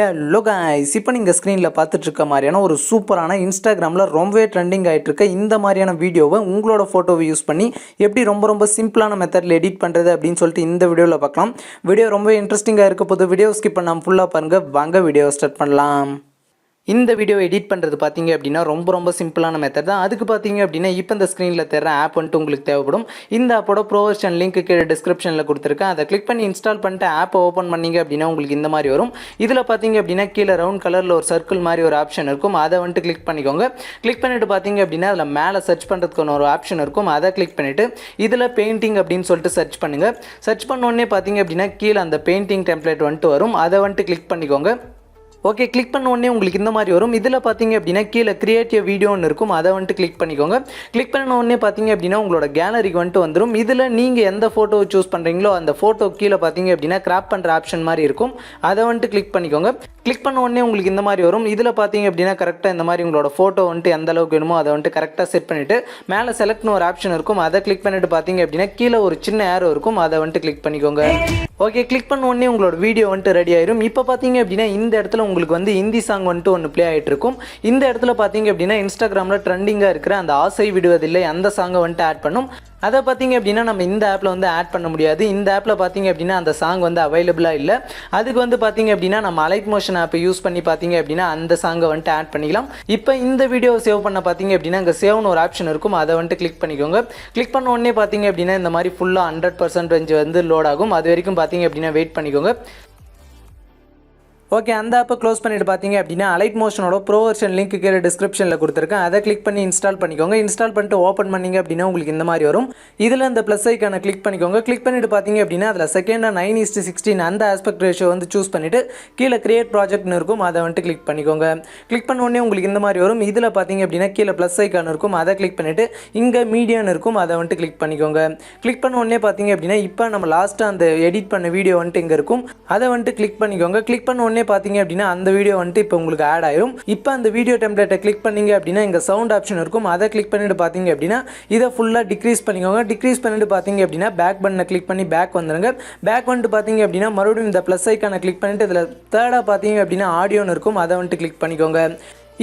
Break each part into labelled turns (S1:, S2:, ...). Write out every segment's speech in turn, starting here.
S1: Hello guys இப்போ நீங்க ஸ்கிரீன்ல பார்த்துட்டு இருக்க மாதிரியான ஒரு சூப்பரான இன்ஸ்டாகிராம்ல ரொம்பவே ட்ரெண்டிங் ஆயிட்டு இருக்க இந்த மாதிரியான வீடியோவை உங்களோட போட்டோவை யூஸ் பண்ணி எப்படி ரொம்ப சிம்பிளான மெத்தட்ல எடிட் பண்றது அப்படினு சொல்லிட்டு இந்த வீடியோல பார்க்கலாம். வீடியோ ரொம்ப இன்ட்ரஸ்டிங்கா இருக்க போது. வீடியோ ஸ்கிப் பண்ணாம ஃபுல்லா பாருங்க. வாங்க வீடியோ ஸ்டார்ட் பண்ணலாம். இந்த வீடியோ எடிட் பண்ணுறது பார்த்தீங்க அப்படின்னா ரொம்ப சிம்பிளான மெத்தட் தான். அதுக்கு பார்த்தீங்க அப்படின்னா இப்போ இந்த ஸ்க்ரீனில் தர ஆப் வந்துட்டு உங்களுக்கு தேவைப்படும். இந்த ஆப்போட ப்ரோ வெர்ஷன் லிங்க் கீழே டிஸ்கிரிப்ஷனில் கொடுத்துருக்கேன். அதை கிளிக் பண்ணி இன்ஸ்டால் பண்ணிட்டு ஆப்பை ஓப்பன் பண்ணிங்க அப்படின்னா உங்களுக்கு இந்த மாதிரி வரும். இதில் பார்த்தீங்க அப்படின்னா கீழே ரவுண்ட் கலரில் ஒரு சர்க்கிள் மாதிரி ஒரு ஆப்ஷன் இருக்கும். அதை வந்துட்டு கிளிக் பண்ணிக்கோங்க. கிளிக் பண்ணிட்டு பார்த்தீங்க அப்படின்னா அதில் மேலே சர்ச் பண்ணுறதுக்கான ஒரு ஆப்ஷன் இருக்கும். அதை கிளிக் பண்ணிவிட்டு இதில் பெயிண்டிங் அப்படின்னு சொல்லிட்டு சர்ச் பண்ணுங்கள். சர்ச் பண்ணோடனே பார்த்தீங்க அப்படின்னா கீழே அந்த பெயிண்டிங் டெம்ப்ளேட் வந்துட்டு வரும். அதை வந்துட்டு கிளிக் பண்ணிக்கோங்க. ஓகே, கிளிக் பண்ண உடனே உங்களுக்கு இந்த மாதிரி வரும். இதில் பார்த்தீங்க அப்படின்னா கீழே கிரியேட்டிவ் வீடியோன்னு இருக்கும். அதை வந்துட்டு கிளிக் பண்ணிக்கோங்க. கிளிக் பண்ண உடனே பார்த்தீங்க அப்படின்னா உங்களோட கேலரிக்கு வந்துட்டு வந்துடும். இதில் நீங்கள் எந்த ஃபோட்டோவை சூஸ் பண்ணுறீங்களோ அந்த ஃபோட்டோ கீழே பார்த்தீங்க அப்படின்னா கிராப் பண்ணுற ஆப்ஷன் மாதிரி இருக்கும். அதை வந்துட்டு கிளிக் பண்ணிக்கோங்க. கிளிக் பண்ண உடனே உங்களுக்கு இந்த மாதிரி வரும். இதில் பார்த்தீங்க அப்படின்னா கரெக்டாக இந்த மாதிரி உங்களோட ஃபோட்டோ வந்துட்டு எந்த அளவுக்கு வேணுமோ அதை வந்துட்டு கரெக்டாக செட் பண்ணிவிட்டு மேலே செலக்ட்னு ஒரு ஆப்ஷன் இருக்கும். அதை கிளிக் பண்ணிட்டு பார்த்தீங்க அப்படின்னா கீழே ஒரு சின்ன ஏரோ இருக்கும். அதை வந்துட்டு கிளிக் பண்ணிக்கோங்க. ஓகே, கிளிக் பண்ண உடனே உங்களோட வீடியோ வந்துட்டு ரெடி ஆயிரும். இப்போ பார்த்தீங்க அப்படின்னா இந்த இடத்துல உங்களுக்கு வந்து ஹிந்தி சாங் வந்துட்டு ஒன்று ப்ளே ஆகிட்டு இருக்கும். இந்த இடத்துல பார்த்தீங்க அப்படின்னா இன்ஸ்டாகிராமில் ட்ரெண்டிங்காக இருக்கிற அந்த ஆசை விடுவதில்லை அந்த சாங்கை வந்துட்டு ஆட் பண்ணும். அதை பார்த்தீங்க அப்படின்னா நம்ம இந்த ஆப்பில் வந்து ஆட் பண்ண முடியாது. இந்த ஆப்பில் பார்த்தீங்க அப்படின்னா அந்த சாங் வந்து அவைலபிளாக இல்லை. அதுக்கு வந்து பார்த்தீங்க அப்படின்னா நம்ம அலைட் மோஷன் ஆப்பை யூஸ் பண்ணி பார்த்தீங்க அப்படின்னா அந்த சாங்கை வந்துட்டு ஆட் பண்ணிக்கலாம். இப்போ இந்த வீடியோ சேவ் பண்ண பார்த்தீங்க அப்படின்னா இங்கே சேவ்னு ஒரு ஆப்ஷன் இருக்கும். அதை வந்துட்டு கிளிக் பண்ணிக்கோங்க. கிளிக் பண்ண உடனே பார்த்தீங்க அப்படின்னா இந்த மாதிரி ஃபுல்லாக 100% வந்து லோட் ஆகும். அது வரைக்கும் பார்த்தீங்க அப்படின்னா வெயிட் பண்ணிக்கோங்க. ஓகே, அந்த ஆப்பை க்ளோஸ் பண்ணிட்டு பார்த்தீங்க அப்படின்னா அலைட் மோஷனோட ப்ரோ வெர்ஷன் லிங்க் கீழே டிஸ்கிரிப்ஷனில் கொடுத்துருக்கேன். அதை கிளிக் பண்ணி இன்ஸ்டால் பண்ணிக்கோங்க. இன்ஸ்டால் பண்ணிட்டு ஓப்பன் பண்ணிங்க அப்படின்னா உங்களுக்கு இந்த மாதிரி வரும். இதில் இந்த ப்ளஸ் ஐக்கானை கிளிக் பண்ணிக்கோங்க. கிளிக் பண்ணிட்டு பார்த்தீங்க அப்படின்னா அதில் செகண்டாக 9:16 அந்த ஆஸ்பெக்ட் ரேஷியோ வந்து சூஸ் பண்ணிவிட்டு கீழே கிரியேட் ப்ராஜெக்ட்னு இருக்கும். அதை வந்துட்டு கிளிக் பண்ணிக்கோங்க. கிளிக் பண்ண உடனே உங்களுக்கு இந்த மாதிரி வரும். இதில் பார்த்தீங்க அப்படின்னா கீழே ப்ளஸ் ஐக்கான் இருக்கும். அதை கிளிக் பண்ணிவிட்டு இங்கே மீடியான்னு இருக்கும். அதை வந்துட்டு கிளிக் பண்ணிக்கோங்க. கிளிக் பண்ண உடனே பார்த்தீங்க அப்படின்னா இப்போ நம்ம லாஸ்ட்டாக அந்த எடிட் பண்ண வீடியோ வந்துட்டு இங்கே இருக்கும். அதை வந்துட்டு கிளிக் பண்ணிக்கோங்க. கிளிக் பண்ண உடனே பார்த்தீங்க அப்படின்னா அந்த வீடியோ வந்துட்டு இப்போ உங்களுக்கு ஆட் ஆயிரும். இப்போ அந்த வீடியோ டெம்ப்ளேட்டை கிளிக் பண்ணீங்க அப்படின்னா இங்கே சவுண்ட் ஆப்ஷன் இருக்கும். அதை கிளிக் பண்ணிட்டு பார்த்தீங்க அப்படின்னா இதை ஃபுல்லாக டிக்ரீஸ் பண்ணிக்கோங்க. டிக்ரீஸ் பண்ணிட்டு பார்த்தீங்க அப்படின்னா பேக் பட்டனை கிளிக் பண்ணி பேக் வந்துருங்க. பேக் வந்துட்டு பார்த்தீங்க அப்படின்னா மறுபடியும் இந்த ப்ளஸ் ஐக்கானை கிளிக் பண்ணிட்டு இதில் தேர்டாக பார்த்தீங்க அப்படின்னா ஆடியோன்னு இருக்கும். அதை வந்துட்டு கிளிக் பண்ணிக்கோங்க.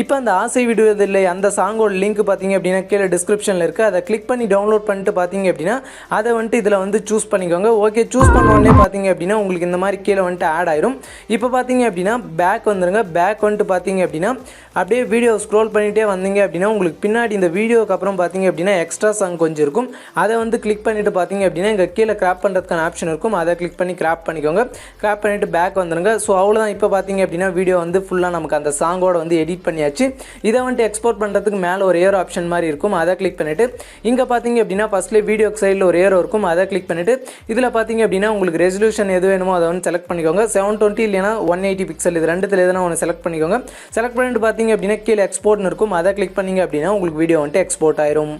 S1: இப்போ அந்த ஆசை விடுவதில்லை அந்த சாங்கோட லிங்க் பார்த்தீங்க அப்படின்னா கீழே டிஸ்கிரிப்ஷனில் இருக்குது. அதை கிளிக் பண்ணி டவுன்லோட் பண்ணிட்டு பார்த்தீங்க அப்படின்னா அதை வந்துட்டு இதில் வந்து சூஸ் பண்ணிக்கோங்க. ஓகே, சூஸ் பண்ண உடனே பார்த்தீங்க அப்படின்னா உங்களுக்கு இந்த மாதிரி கீழே வந்துட்டு ஆட் ஆயிரும். இப்போ பார்த்தீங்க அப்படின்னா பேக் வந்துருங்க. பேக் வந்துட்டு பார்த்தீங்க அப்படின்னா அப்படியே வீடியோ ஸ்க்ரோல் பண்ணிகிட்டே வந்தீங்க அப்படின்னா உங்களுக்கு பின்னாடி இந்த வீடியோக்கு அப்புறம் பார்த்தீங்க அப்படின்னா எக்ஸ்ட்ரா சாங் கொஞ்சம் இருக்கும். அதை வந்து கிளிக் பண்ணிட்டு பார்த்தீங்க அப்படின்னா இங்கே கீழே கிராப் பண்ணுறதுக்கான ஆப்ஷன் இருக்கும். அதை கிளிக் பண்ணி கிராப் பண்ணிக்கோங்க. கிராப் பண்ணிவிட்டு பேக் வந்துருங்க. ஸோ அவ்வளோதான். இப்போ பார்த்தீங்க அப்படின்னா வீடியோ வந்து ஃபுல்லாக நமக்கு அந்த சாங்கோட வந்து எடிட் பண்ணி இதை வந்துட்டு எக்ஸ்போர்ட் பண்ணுறதுக்கு மேலே ஒரு ஏரோ ஆப்ஷன் மாதிரி இருக்கும். அதை கிளிக் பண்ணிவிட்டு இங்கே பார்த்தீங்க அப்படின்னா ஃபஸ்ட்லேயே வீடியோக்கு சைடில் ஒரு ஏரோ இருக்கும். அதை கிளிக் பண்ணிவிட்டு இதில் பார்த்தீங்க அப்படின்னா உங்களுக்கு ரெசல்யூஷன் எது வேணுமோ அதை வந்து செலக்ட் பண்ணிக்கோங்க. 720 இல்லைனா 180 பிக்சல் இது ரெண்டுத்தில் எதுனா ஒன்று செலக்ட் பண்ணிக்கோங்க. செலக்ட் பண்ணிட்டு பார்த்தீங்க அப்படின்னா கீழே எக்ஸ்போர்ட்னு இருக்கும். அதை கிளிக் பண்ணிங்க அப்படின்னா உங்களுக்கு வீடியோ வந்துட்டு எக்ஸ்போர்ட் ஆயிரும்.